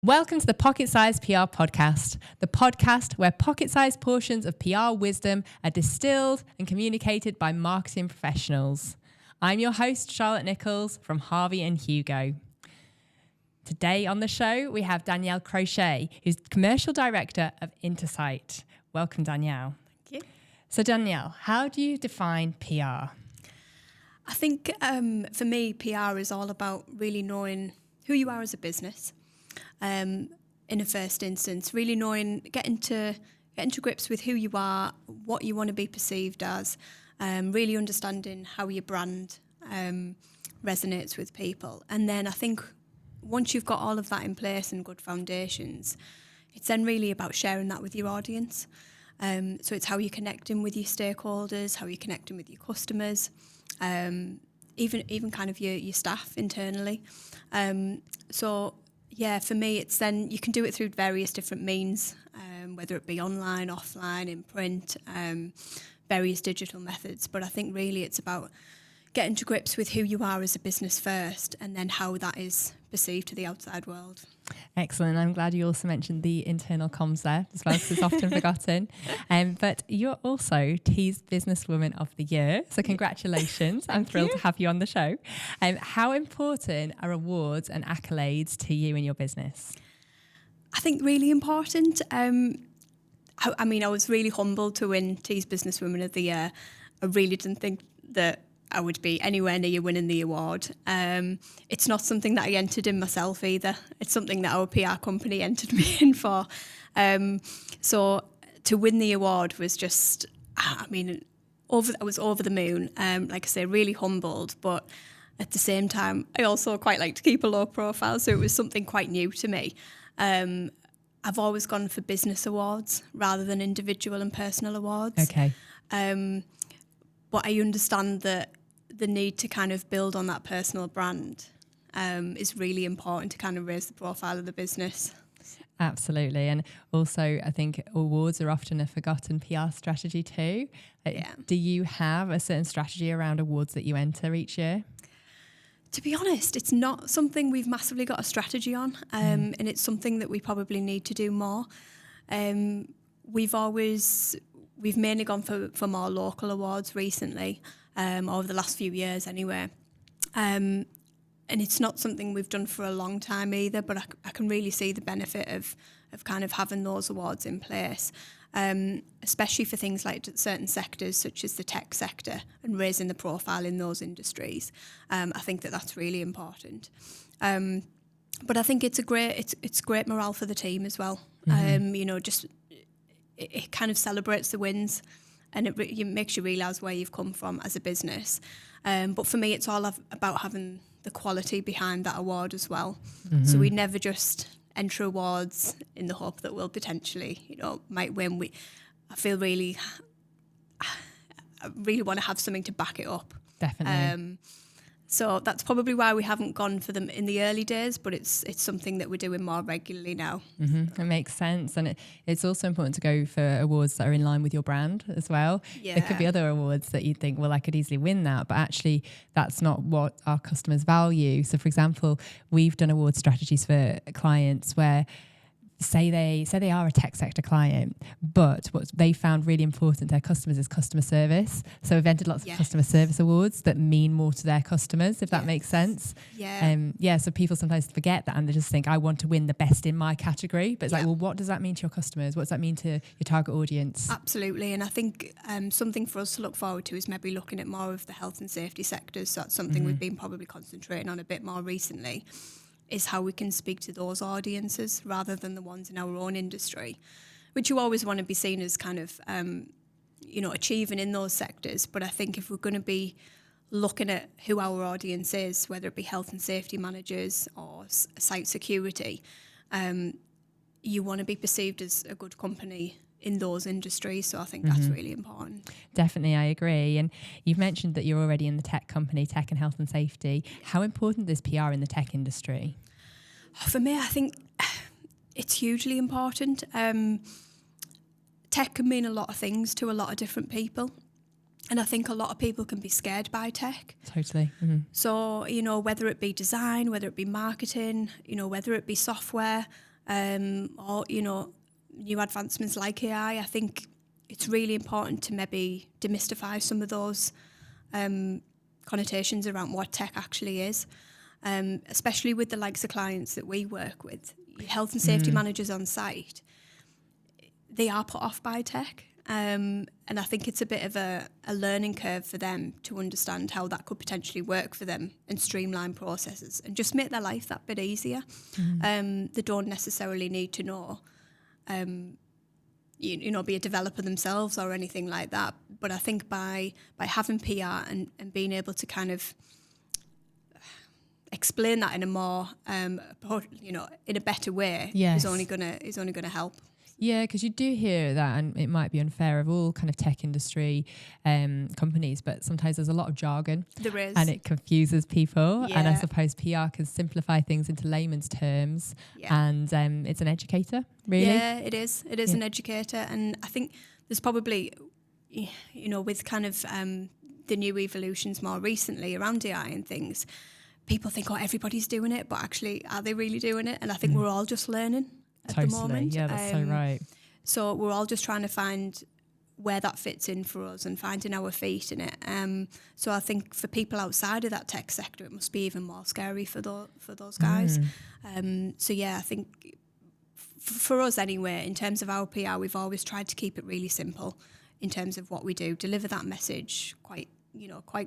Welcome to the Pocket Size PR podcast, the podcast where pocket-sized portions of PR wisdom are distilled and communicated by marketing professionals. I'm your host, Charlotte Nichols from Harvey and Hugo. Today on the show, we have Danielle Croce, who's Commercial Director of Intersight. Welcome, Danielle. Thank you. So, Danielle, how do you define PR? I think for me, PR is all about really knowing who you are as a business. In a first instance, really knowing, getting to grips with who you are, what you want to be perceived as, really understanding how your brand resonates with people. And then I think once you've got all of that in place and good foundations, it's then really about sharing that with your audience. So it's how you're connecting with your stakeholders, how you're connecting with your customers, even kind of your staff internally. Yeah, for me, it's then you can do it through various different means, whether it be online, offline, in print, various digital methods. But I think really it's about getting to grips with who you are as a business first and then how that is perceived to the outside world. Excellent. I'm glad you also mentioned the internal comms there as well, because it's often forgotten. But you're also Tees Businesswoman of the Year. So congratulations. I'm thrilled to have you on the show. How important are awards and accolades to you in your business? I think really important. I was really humbled to win Tees Businesswoman of the Year. I really didn't think that I would be anywhere near winning the award. It's not something that I entered in myself either. It's something that our PR company entered me in for. So to win the award was just, I was over the moon. Like I say, really humbled, but at the same time, I also quite like to keep a low profile, so it was something quite new to me. I've always gone for business awards rather than individual and personal awards. Okay. But I understand that the need to kind of build on that personal brand is really important to kind of raise the profile of the business. Absolutely. And also, I think awards are often a forgotten PR strategy too. Yeah. Do you have a certain strategy around awards that you enter each year? To be honest, it's not something we've massively got a strategy on, and it's something that we probably need to do more. We've mainly gone for more local awards recently, over the last few years anyway. And it's not something we've done for a long time either, but I can really see the benefit of kind of having those awards in place, especially for things like certain sectors such as the tech sector and raising the profile in those industries. I think that's really important. But I think it's great morale for the team as well. It kind of celebrates the wins and it makes you realise where you've come from as a business. But for me, it's all about having the quality behind that award as well. Mm-hmm. So we never just enter awards in the hope that we'll potentially, might win. I really want to have something to back it up. Definitely. So that's probably why we haven't gone for them in the early days, but it's something that we're doing more regularly now. Mm-hmm. It makes sense. And it's also important to go for awards that are in line with your brand as well. Yeah. There could be other awards that you think, well, I could easily win that, but actually that's not what our customers value. So for example, we've done award strategies for clients where say they are a tech sector client, but what they found really important to their customers is customer service. So we've entered lots of customer service awards that mean more to their customers, if that makes sense. Yeah. So people sometimes forget that and they just think, I want to win the best in my category. But it's like, well, what does that mean to your customers? What does that mean to your target audience? Absolutely. And I think something for us to look forward to is maybe looking at more of the health and safety sectors. So that's something we've been probably concentrating on a bit more recently, is how we can speak to those audiences rather than the ones in our own industry, which you always want to be seen as kind of, achieving in those sectors. But I think if we're going to be looking at who our audience is, whether it be health and safety managers or site security, you want to be perceived as a good company in those industries. So I think that's really important. Definitely, I agree. And you've mentioned that you're already in the tech company, tech and health and safety. How important is PR in the tech industry? For me, I think it's hugely important. Tech can mean a lot of things to a lot of different people. And I think a lot of people can be scared by tech. Totally. Mm-hmm. So, whether it be design, whether it be marketing, whether it be software, or, you know, new advancements like AI. I think it's really important to maybe demystify some of those connotations around what tech actually is, especially with the likes of clients that we work with, health and safety managers on site. They are put off by tech. And I think it's a bit of a learning curve for them to understand how that could potentially work for them and streamline processes and just make their life that bit easier. They don't necessarily need to know, you know, be a developer themselves or anything like that. But I think by having PR and being able to kind of explain that in a more, you know, in a better way, is only gonna help. Yeah, because you do hear that, and it might be unfair of all kind of tech industry companies, but sometimes there's a lot of jargon. There is. And it confuses people. Yeah. And I suppose PR can simplify things into layman's terms. Yeah. And it's an educator, really. Yeah, it is. It is an educator. And I think there's probably, you know, with kind of the new evolutions more recently around AI and things, people think, oh, everybody's doing it, but actually, are they really doing it? And I think we're all just learning. At the moment. Yeah, that's so right. So we're all just trying to find where that fits in for us and finding our feet in it. So I think for people outside of that tech sector, it must be even more scary for those guys. So yeah, I think for us anyway, in terms of our PR, we've always tried to keep it really simple in terms of what we do, deliver that message quite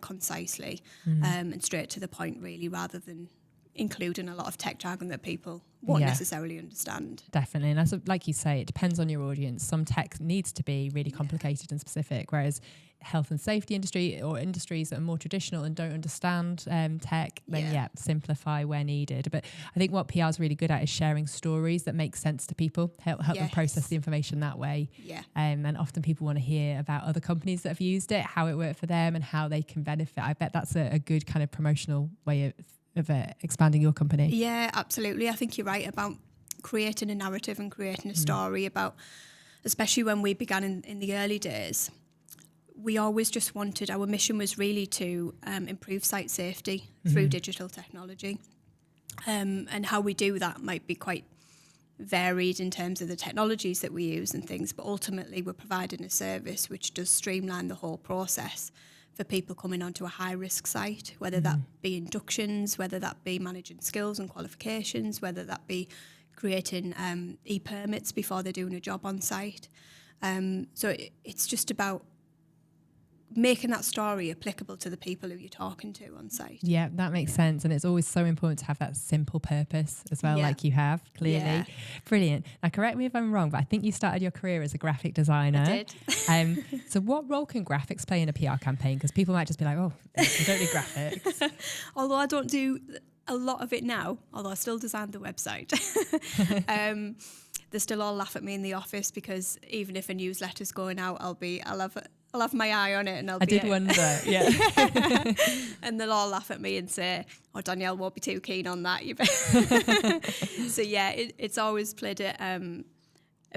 concisely and straight to the point, really, rather than including a lot of tech jargon that people won't necessarily understand. Definitely. And that's, like you say, it depends on your audience. Some tech needs to be really complicated and specific, whereas health and safety industry or industries that are more traditional and don't understand tech, then simplify where needed. But I think what PR is really good at is sharing stories that make sense to people, help them process the information that way. Yeah. And often people want to hear about other companies that have used it, how it worked for them and how they can benefit. I bet that's a good kind of promotional way of expanding your company. Yeah, absolutely. I think you're right about creating a narrative and creating a story about, especially when we began in the early days, we always just wanted, our mission was really to improve site safety through digital technology. And how we do that might be quite varied in terms of the technologies that we use and things, but ultimately we're providing a service which does streamline the whole process for people coming onto a high-risk site, whether that be inductions, whether that be managing skills and qualifications, whether that be creating e-permits before they're doing a job on site. So it's just about making that story applicable to the people who you're talking to on site. Yeah, that makes sense. And it's always so important to have that simple purpose as well, like you have, clearly. Yeah. Brilliant. Now, correct me if I'm wrong, but I think you started your career as a graphic designer. I did. So what role can graphics play in a PR campaign? Because people might just be like, oh, I don't do graphics. Although I don't do a lot of it now, although I still design the website. They still all laugh at me in the office because even if a newsletter's going out, I'll have my eye on it and I did wonder, yeah. And they'll all laugh at me and say, oh, Danielle won't be too keen on that. So yeah, it's always played a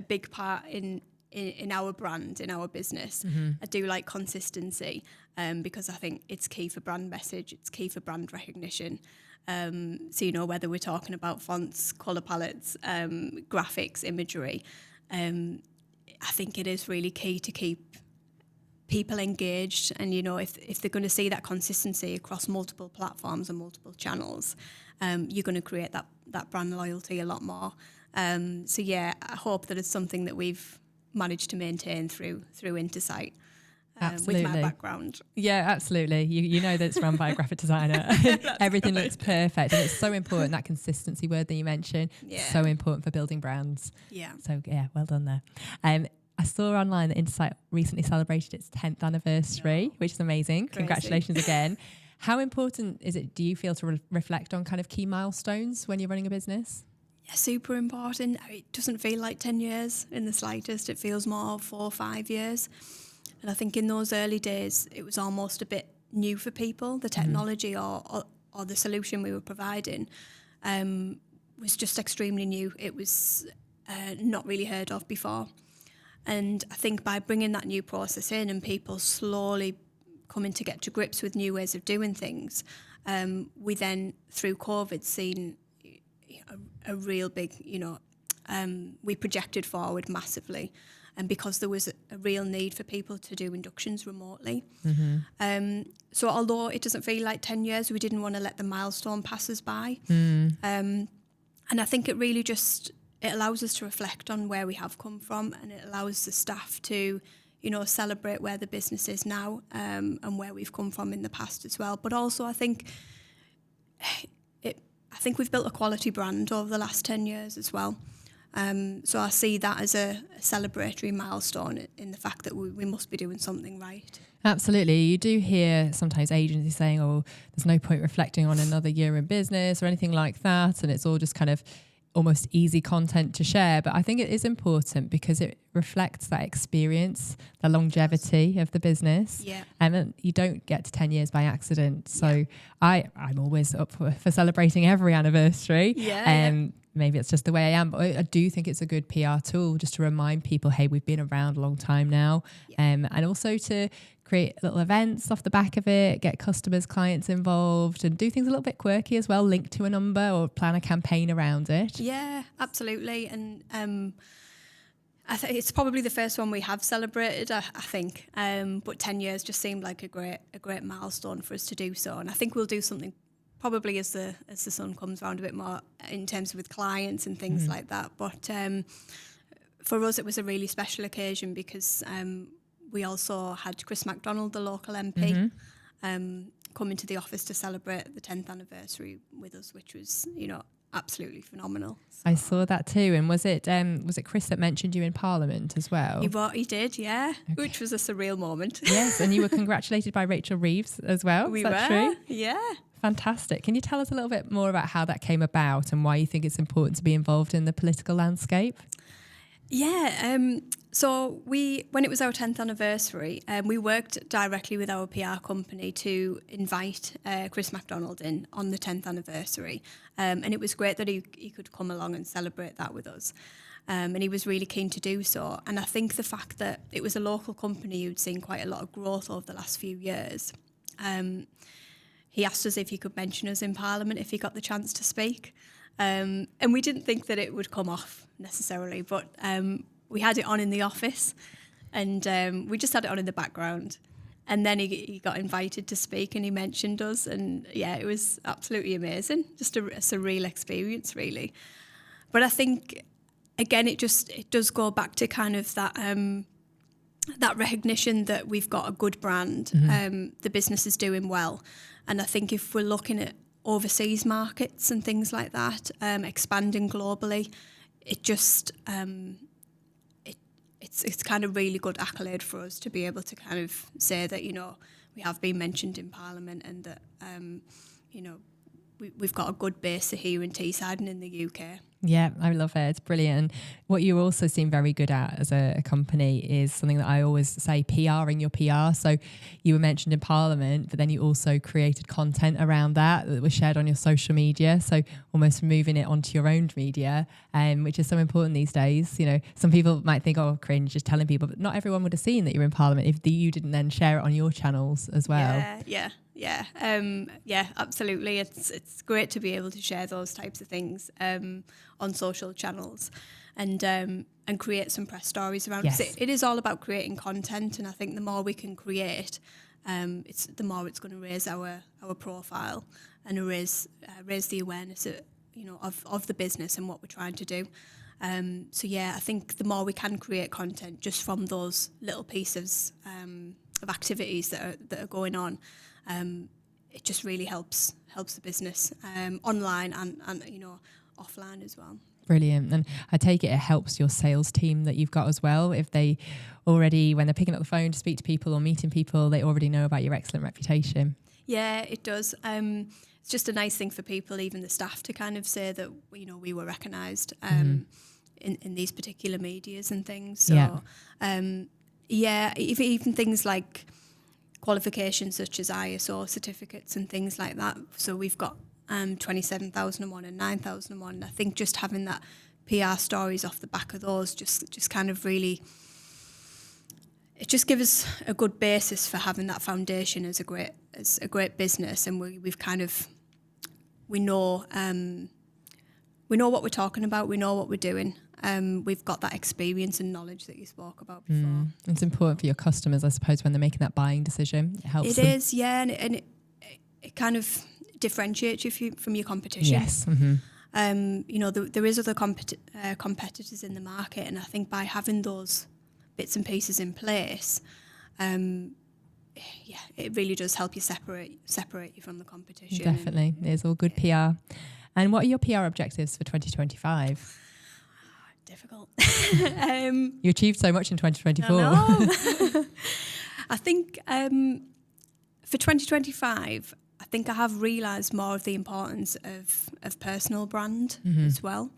big part in our brand, in our business. I do like consistency because I think it's key for brand message, it's key for brand recognition. So, you know, whether we're talking about fonts, colour palettes, graphics, imagery, I think it is really key to keep people engaged. And, you know, if they're going to see that consistency across multiple platforms and multiple channels, you're going to create that brand loyalty a lot more. So, yeah, I hope that it's something that we've managed to maintain through Intersight. With my background. Yeah, absolutely. You know that it's run by a graphic designer. Everything looks perfect. And it's so important, that consistency word that you mentioned. Yeah. So important for building brands. Yeah. So, yeah, well done there. I saw online that Intersight recently celebrated its 10th anniversary, which is amazing. Crazy. Congratulations again. How important is it, do you feel, to reflect on kind of key milestones when you're running a business? Yeah, super important. It doesn't feel like 10 years in the slightest. It feels more 4 or 5 years. And I think in those early days, it was almost a bit new for people. The technology or the solution we were providing was just extremely new. It was not really heard of before. And I think by bringing that new process in and people slowly coming to get to grips with new ways of doing things, we then, through COVID, seen a real big, we projected forward massively, and because there was a real need for people to do inductions remotely. So although it doesn't feel like 10 years, we didn't want to let the milestone pass us by. And I think it really it allows us to reflect on where we have come from, and it allows the staff to, celebrate where the business is now, and where we've come from in the past as well. But also I think we've built a quality brand over the last 10 years as well. So I see that as a celebratory milestone in the fact that we must be doing something right. Absolutely. You do hear sometimes agencies saying, oh, there's no point reflecting on another year in business or anything like that. And it's all just kind of almost easy content to share. But I think it is important because it reflects that experience, the longevity of the business. Yeah. And you don't get to 10 years by accident. So I'm always up for celebrating every anniversary. Maybe it's just the way I am, but I do think it's a good PR tool just to remind people, hey, we've been around a long time now. And also to create little events off the back of it, get customers, clients involved, and do things a little bit quirky as well, link to a number or plan a campaign around it. Yeah, absolutely. And I think it's probably the first one we have celebrated, I think. But 10 years just seemed like a great milestone for us to do so. And I think we'll do something probably as the sun comes around a bit more in terms of with clients and things like that. But for us, it was a really special occasion because we also had Chris MacDonald, the local MP, come into the office to celebrate the 10th anniversary with us, which was, absolutely phenomenal. So. I saw that too. And was it Chris that mentioned you in Parliament as well? He did, yeah, which was a surreal moment. Yes, and you were congratulated by Rachel Reeves as well. We Is that were, true? Yeah. Fantastic. Can you tell us a little bit more about how that came about and why you think it's important to be involved in the political landscape? Yeah, so when it was our 10th anniversary, we worked directly with our PR company to invite Chris MacDonald in on the 10th anniversary. And it was great that he could come along and celebrate that with us. And he was really keen to do so. And I think the fact that it was a local company who'd seen quite a lot of growth over the last few years, he asked us if he could mention us in Parliament if he got the chance to speak. And we didn't think that it would come off necessarily, but we had it on in the office and we just had it on in the background. And then he got invited to speak and he mentioned us. And yeah, it was absolutely amazing. Just a surreal experience, really. But I think, again, it does go back to kind of that recognition that we've got a good brand, the business is doing well. And I think if we're looking at overseas markets and things like that, expanding globally, it just it's kind of really good accolade for us to be able to kind of say that we have been mentioned in Parliament and that we've got a good base here in Teesside and in the UK. Yeah, I love it. It's brilliant. And what you also seem very good at as a company is something that I always say, PRing your PR. So you were mentioned in Parliament, but then you also created content around that was shared on your social media. So almost moving it onto your own media, which is so important these days. Some people might think, oh, cringe, just telling people, but not everyone would have seen that you're in Parliament if you didn't then share it on your channels as well. Yeah, absolutely. It's great to be able to share those types of things on social channels and create some press stories around it. Yes. It is all about creating content, and I think the more we can create, the more it's going to raise our profile and raise the awareness of the business and what we're trying to do. I think the more we can create content just from those little pieces of activities that are going on, it just really helps the business online and offline as well. Brilliant. And I take it helps your sales team that you've got as well. If they already, when they're picking up the phone to speak to people or meeting people, they already know about your excellent reputation. Yeah, it does. It's just a nice thing for people, even the staff, to kind of say that we were recognised in these particular medias and things. So even things like qualifications such as ISO certificates and things like that. So we've got 27,001 and 9,001. I think just having that PR stories off the back of those just kind of really, it just gives us a good basis for having that foundation as a great business, and we know what we're talking about, we know what we're doing, we've got that experience and knowledge that you spoke about before. It's important for your customers, I suppose, when they're making that buying decision. It helps them. It is, yeah, and it kind of differentiates you from your competition. Yes. There is other competitors in the market, and I think by having those bits and pieces in place, it really does help you separate you from the competition. Definitely. It's all good PR. And what are your PR objectives for 2025? Difficult. You achieved so much in 2024. I know. I think for 2025, I think I have realised more of the importance of personal brand as well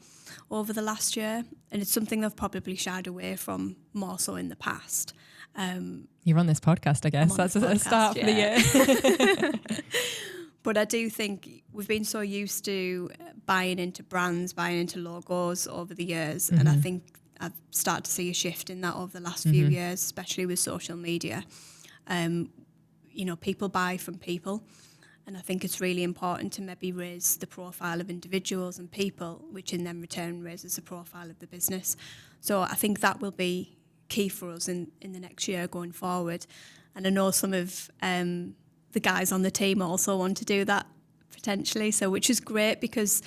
over the last year. And it's something I've probably shied away from more so in the past. You're on this podcast, I guess. That's a start for the year. But I do think we've been so used to buying into brands, buying into logos over the years. And I think I've started to see a shift in that over the last few years, especially with social media. People buy from people. And I think it's really important to maybe raise the profile of individuals and people, which in then return raises the profile of the business. So I think that will be key for us in the next year going forward. And I know some of the guys on the team also want to do that potentially, so which is great because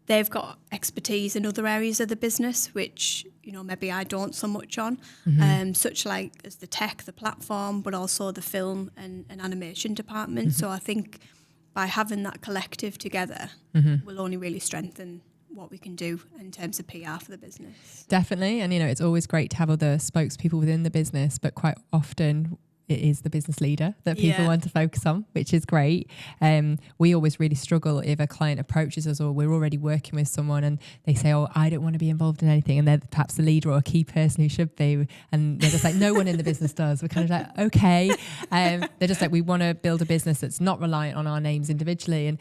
they've got expertise in other areas of the business, which maybe I don't so much on, such like as the tech, the platform, but also the film and animation department. So I think by having that collective together, will only really strengthen what we can do in terms of PR for the business. Definitely. And, it's always great to have other spokespeople within the business, but quite often it is the business leader that people want to focus on, which is great. We always really struggle if a client approaches us or we're already working with someone and they say, oh, I don't want to be involved in anything. And they're perhaps the leader or a key person who should be. And they're just like, no one in the business does. We're kind of like, okay. They're just like, we want to build a business that's not reliant on our names individually. And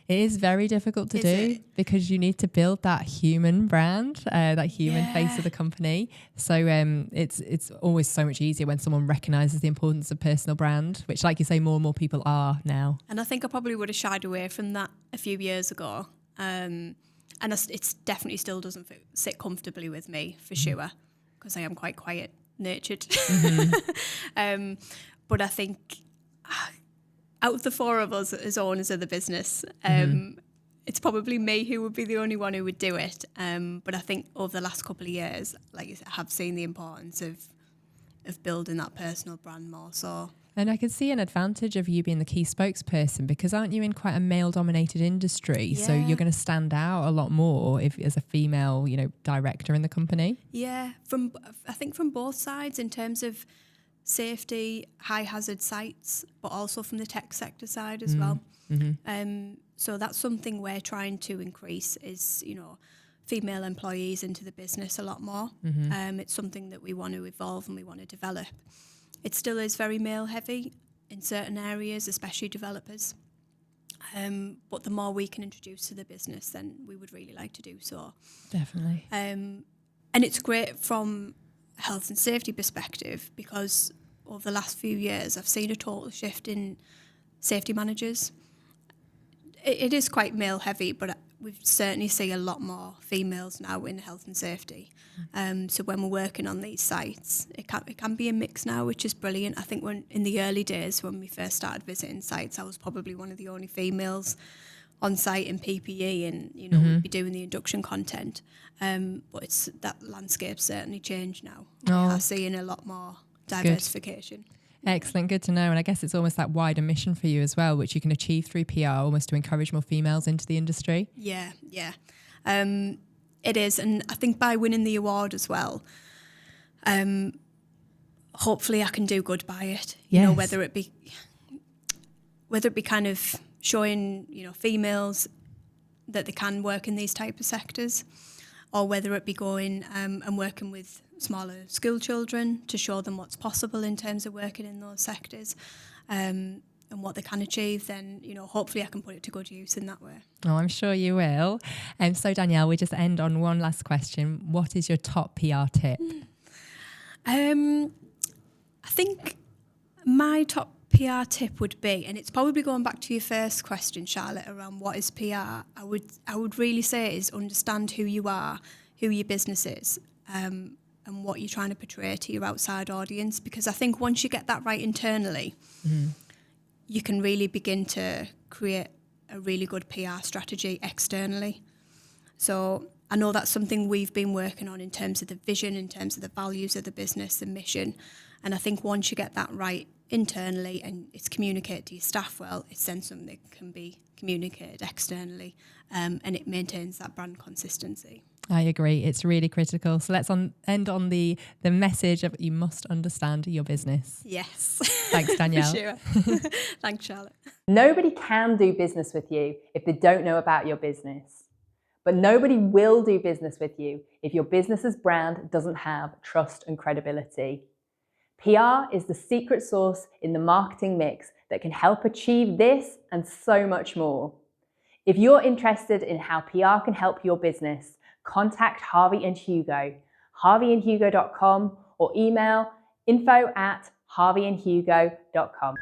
it is very difficult to do because you need to build that human brand, that human face of the company. So it's always so much easier when someone recognises the importance of personal brand, which, like you say, more and more people are now. And I think I probably would have shied away from that a few years ago. And it definitely still doesn't sit comfortably with me, for sure, because I am quite quiet, nurtured. But I think out of the four of us as owners of the business, it's probably me who would be the only one who would do it. But I think over the last couple of years, like I have seen the importance of building that personal brand more so. And I can see an advantage of you being the key spokesperson because aren't you in quite a male-dominated industry? Yeah. So you're going to stand out a lot more if as a female, director in the company. Yeah, I think from both sides in terms of safety, high hazard sites, but also from the tech sector side as well. So that's something we're trying to increase is, female employees into the business a lot more. It's something that we want to evolve and we want to develop. It still is very male heavy in certain areas, especially developers. But the more we can introduce to the business, then we would really like to do so. Definitely. And it's great from a health and safety perspective because over the last few years, I've seen a total shift in safety managers. It is quite male heavy, but we certainly see a lot more females now in health and safety. So when we're working on these sites, it can be a mix now, which is brilliant. I think when in the early days when we first started visiting sites, I was probably one of the only females on site in PPE and, we'd be doing the induction content. But that landscape's certainly changed now. I'm seeing a lot more diversification. Good. Excellent, good to know. And I guess it's almost that wider mission for you as well, which you can achieve through PR, almost to encourage more females into the industry. Yeah. It is. And I think by winning the award as well, hopefully I can do good by it. Yes. Whether it be kind of showing, females that they can work in these type of sectors, or whether it be going and working with smaller school children to show them what's possible in terms of working in those sectors and what they can achieve, then, hopefully I can put it to good use in that way. Oh, I'm sure you will. So, Danielle, we just end on one last question. What is your top PR tip? I think my top PR tip would be, and it's probably going back to your first question, Charlotte, around what is PR. I would really say is understand who you are, who your business is, and what you're trying to portray to your outside audience. Because I think once you get that right internally, you can really begin to create a really good PR strategy externally. So I know that's something we've been working on in terms of the vision, in terms of the values of the business, the mission. And I think once you get that right internally and it's communicated to your staff well, it's then something that can be communicated externally, and it maintains that brand consistency. I agree. It's really critical. So let's end on the message of you must understand your business. Yes. Thanks, Danielle. For sure. Thanks, Charlotte. Nobody can do business with you if they don't know about your business. But nobody will do business with you if your business's brand doesn't have trust and credibility. PR is the secret sauce in the marketing mix that can help achieve this and so much more. If you're interested in how PR can help your business, contact Harvey and Hugo, harveyandhugo.com, or email info@harveyandhugo.com.